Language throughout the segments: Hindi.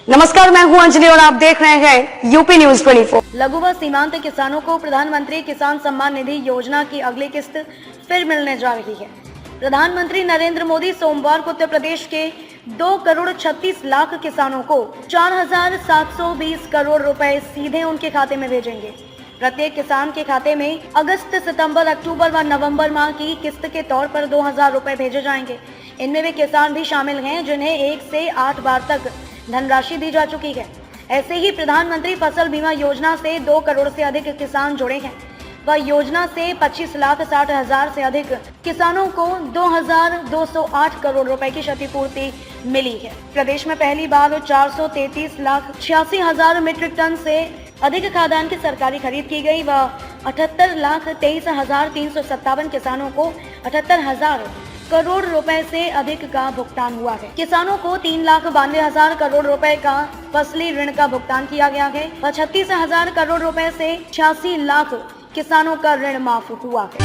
नमस्कार, मैं हूं अंजलि और आप देख रहे हैं यूपी न्यूज 24। लघु व सीमांत किसानों को प्रधानमंत्री किसान सम्मान निधि योजना की अगली किस्त फिर मिलने जा रही है। प्रधानमंत्री नरेंद्र मोदी सोमवार को उत्तर प्रदेश के 2,36,00,000 किसानों को 4,720 करोड़ रुपए सीधे उनके खाते में भेजेंगे। प्रत्येक किसान के खाते में अगस्त, सितंबर, अक्टूबर व नवंबर माह की किस्त के तौर पर 2,000 रुपए भेजे जाएंगे। इनमें वे किसान भी शामिल हैं जिन्हें 1 से 8 बार तक धनराशि दी जा चुकी है। ऐसे ही प्रधानमंत्री फसल बीमा योजना से 2 करोड़ से अधिक किसान जुड़े हैं व योजना से 25,60,000 से अधिक किसानों को 2,208 करोड़ रुपए की क्षतिपूर्ति मिली है। प्रदेश में पहली बार 433,86,000 मीट्रिक टन से अधिक खाद्यान्न की सरकारी खरीद की गई व 78,23,357 किसानों को 78,000 करोड़ रुपए से अधिक का भुगतान हुआ है। किसानों को 3,92,000 करोड़ रुपए का फसली ऋण का भुगतान किया गया है व 36,000 करोड़ रुपए से 86 लाख किसानों का ऋण माफ हुआ है।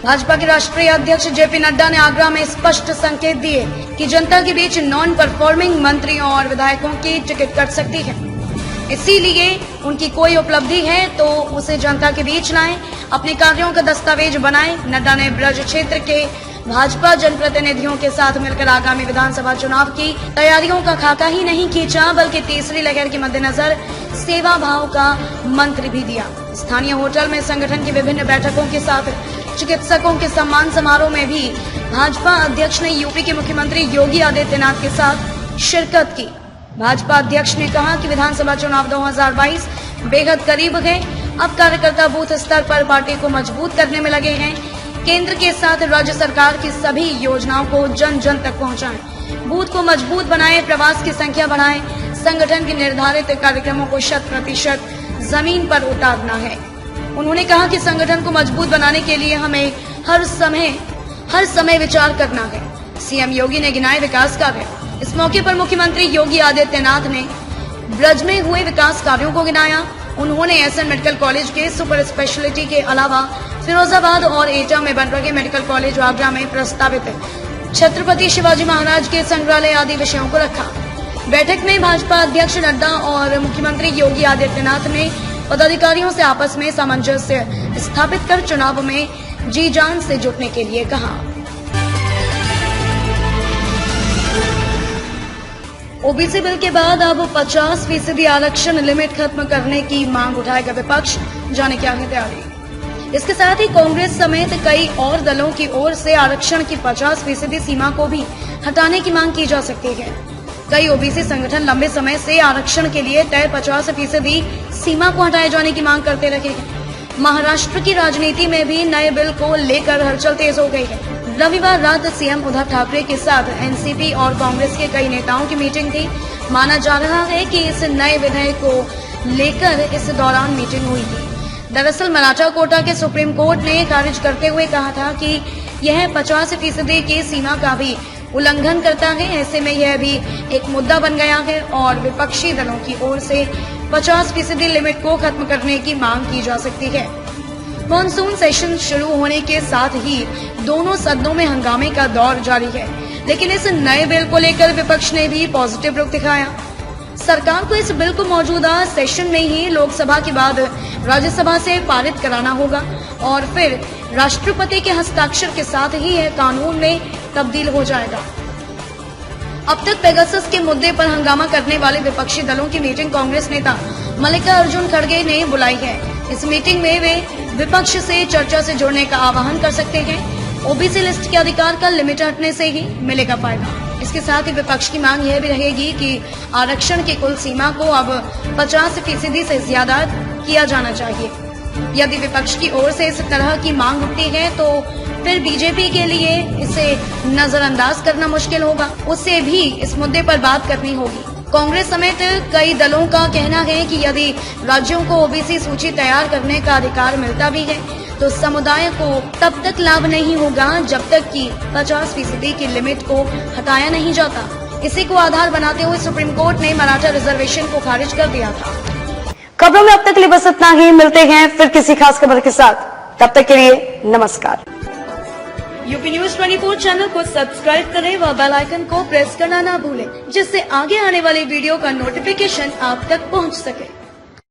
भाजपा के राष्ट्रीय अध्यक्ष जेपी नड्डा ने आगरा में स्पष्ट संकेत दिए कि जनता के बीच नॉन परफॉर्मिंग मंत्रियों और विधायकों की टिकट कट सकती है। इसीलिए उनकी कोई उपलब्धि है तो उसे जनता के बीच लाएं, अपने कार्यों का दस्तावेज बनाएं। नड्डा ने ब्रज क्षेत्र के भाजपा जनप्रतिनिधियों के साथ मिलकर आगामी विधानसभा चुनाव की तैयारियों का खाका ही नहीं खींचा बल्कि तीसरी लहर के मद्देनजर सेवा भाव का मंत्र भी दिया। स्थानीय होटल में संगठन की विभिन्न बैठकों के साथ चिकित्सकों के सम्मान समारोह में भी भाजपा अध्यक्ष ने यूपी के मुख्यमंत्री योगी आदित्यनाथ के साथ शिरकत की। भाजपा अध्यक्ष ने कहा कि विधानसभा चुनाव 2022 बेहद करीब है। अब कार्यकर्ता बूथ स्तर पर पार्टी को मजबूत करने में लगे हैं। केंद्र के साथ राज्य सरकार की सभी योजनाओं को जन जन तक पहुंचाएं, बूथ को मजबूत बनाएं, प्रवास की संख्या बढ़ाएं, संगठन के निर्धारित कार्यक्रमों को 100% जमीन पर उतारना है। उन्होंने कहा कि संगठन को मजबूत बनाने के लिए हमें हर समय विचार करना है। सीएम योगी ने गिनाए विकास कार्य। इस मौके पर मुख्यमंत्री योगी आदित्यनाथ ने ब्रज में हुए विकास कार्यों को गिनाया। उन्होंने एसएन मेडिकल कॉलेज के सुपर स्पेशलिटी के अलावा फिरोजाबाद और एटा में बन रहे मेडिकल कॉलेज आगरा में प्रस्तावित छत्रपति शिवाजी महाराज के संग्रहालय आदि विषयों को रखा। बैठक में भाजपा अध्यक्ष नड्डा और मुख्यमंत्री योगी आदित्यनाथ ने पदाधिकारियों से आपस में सामंजस्य स्थापित कर चुनाव में जी जान से जुटने के लिए कहा। ओबीसी बिल के बाद अब 50% आरक्षण लिमिट खत्म करने की मांग उठाएगा विपक्ष, जाने क्या है तैयारी। इसके साथ ही कांग्रेस समेत कई और दलों की ओर से आरक्षण की 50% सीमा को भी हटाने की मांग की जा सकती है। कई ओबीसी संगठन लंबे समय से आरक्षण के लिए तय 50% सीमा को हटाए जाने की मांग करते रहे हैं। महाराष्ट्र की राजनीति में भी नए बिल को लेकर हलचल तेज हो गई है। रविवार रात सीएम उद्धव ठाकरे के साथ एनसीपी और कांग्रेस के कई नेताओं की मीटिंग थी। माना जा रहा है कि इस नए विधेयक को लेकर इस दौरान मीटिंग हुई थी। दरअसल मराठा कोटा के सुप्रीम कोर्ट ने खारिज करते हुए कहा था कि यह 50% की सीमा का भी उल्लंघन करता है। ऐसे में यह भी एक मुद्दा बन गया है और विपक्षी दलों की ओर से 50% लिमिट को खत्म करने की मांग की जा सकती है। मॉनसून सेशन शुरू होने के साथ ही दोनों सदनों में हंगामे का दौर जारी है, लेकिन इस नए बिल को लेकर विपक्ष ने भी पॉजिटिव रुख दिखाया। सरकार को इस बिल को मौजूदा सेशन में ही लोकसभा के बाद राज्यसभा से पारित कराना होगा और फिर राष्ट्रपति के हस्ताक्षर के साथ ही यह कानून में तब्दील हो जाएगा। अब तक पेगासस के मुद्दे पर हंगामा करने वाले विपक्षी दलों की मीटिंग कांग्रेस नेता मल्लिकार्जुन खड़गे ने बुलाई है। इस मीटिंग में वे विपक्ष से चर्चा से जुड़ने का आह्वान कर सकते हैं। ओबीसी लिस्ट के अधिकार का लिमिट हटने से ही मिलेगा फायदा। इसके साथ ही विपक्ष की मांग यह भी रहेगी कि आरक्षण की कुल सीमा को अब 50% से ज्यादा किया जाना चाहिए। यदि विपक्ष की ओर से इस तरह की मांग उठती है तो फिर बीजेपी के लिए इसे नजरअंदाज करना मुश्किल होगा। उसे भी इस मुद्दे पर बात करनी होगी। कांग्रेस समेत कई दलों का कहना है कि यदि राज्यों को ओबीसी सूची तैयार करने का अधिकार मिलता भी है तो समुदाय को तब तक लाभ नहीं होगा जब तक कि 50% की लिमिट को हटाया नहीं जाता। इसी को आधार बनाते हुए सुप्रीम कोर्ट ने मराठा रिजर्वेशन को खारिज कर दिया था। खबरों में अब तक के लिए बस इतना ही। मिलते हैं फिर किसी खास खबर के साथ। तब तक के लिए नमस्कार। यूपी न्यूज 24 चैनल को सब्सक्राइब करें व बेल आइकन को प्रेस करना ना भूलें, जिससे आगे आने वाली वीडियो का नोटिफिकेशन आप तक पहुंच सके।